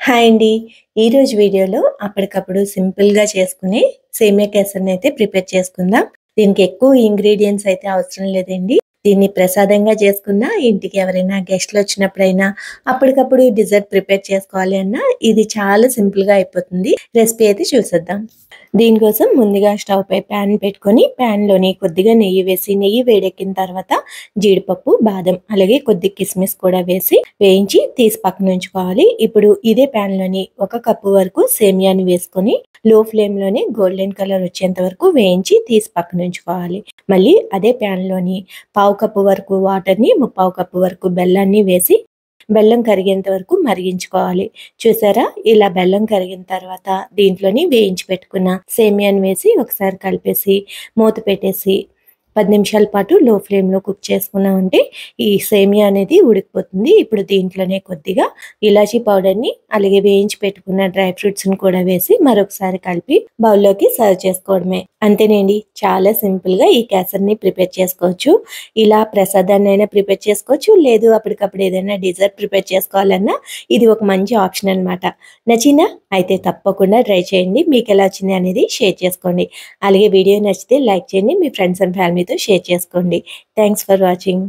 Hi అండి. ఈరోజు వీడియోలో అప్పటికప్పుడు సింపుల్‌గా చేసుకునే సేమియా కేసరినైతే ప్రిపేర్ చేసుకుందాం. దీనికి ఎక్కువ ఇంగ్రీడియెంట్స్ అయితే అవసరం లేదండి. దీన్ని ప్రసాదంగా చేసుకున్నా, ఇంటికి ఎవరైనా గెస్ట్‌లొచ్చినప్పుడైనా, అప్పటికప్పుడు డిజర్ట్ ప్రిపేర్ చేసుకోవాలి అన్నా ఇది చాలా సింపుల్‌గా అయిపోతుంది. రెసిపీ అయితే చూసేద్దాం. దీనికోసం ముందుగా స్టవ్ పై ప్యాన్ పెట్టుకొని, ప్యాన్‌లోని కొద్దిగా నెయ్యి వేసి, నెయ్యి వేడెక్కిన తర్వాత జీడిపప్పు, బాదం అలాగే కొద్దిగా కిస్మిస్ కూడా వేసి వేయించి తీసి పక్కన ఉంచుకోవాలి. ఇప్పుడు ఇదే ప్యాన్‌లోని 1 కప్పు వరకు సేమియాని వేసుకొని లో ఫ్లేమ్‌లోనే గోల్డెన్ కలర్ వచ్చేంత వరకు వేయించి తీసి పక్కన ఉంచుకోవాలి. మళ్ళీ అదే ప్యాన్‌లోని పావు కప్పు వరకు వాటర్‌ని, ముప్పావు కప్పు వరకు బెల్లాన్ని వేసి బెల్లం కరిగేంత వరకు మరిగించుకోవాలి. చూసారా? ఇలా బెల్లం కరిగిన తర్వాత దీంట్లోని వేయించి పెట్టుకున్న సేమియాని వేసి ఒకసారి కలిపేసి మూత పెట్టేసి 10 నిమిషాల పాటు లో ఫ్లేమ్‌లో కుక్ చేసుకున్నామంటే ఈ సేమియా అనేది ఉడికిపోతుంది. ఇప్పుడు దీంట్లోనే కొద్దిగా ఇలాచీ పౌడర్‌ని అలాగే వేయించి పెట్టుకున్న డ్రై ఫ్రూట్స్‌ని కూడా వేసి మరొకసారి కలిపి బౌల్‌లోకి సర్వ్ చేసుకోవడమే. అంతేనండి. చాలా సింపుల్‌గా ఈ కేసరిని ప్రిపేర్ చేసుకోవచ్చు. ఇలా ప్రసాదాన్నైనా ప్రిపేర్ చేసుకోవచ్చు. లేదు అప్పటికప్పుడు ఏదైనా డిజర్ట్ ప్రిపేర్ చేసుకోవాలన్నా ఇది ఒక మంచి ఆప్షన్ అన్నమాట. నచ్చిందా? అయితే తప్పకుండా ట్రై చేయండి. మీకెలా వచ్చింది అనేది షేర్ చేసుకోండి. అలాగే వీడియో నచ్చితే లైక్ చేయండి. మీ ఫ్రెండ్స్ అండ్ ఫ్యామిలీతో షేర్ చేసుకోండి. Thanks for watching.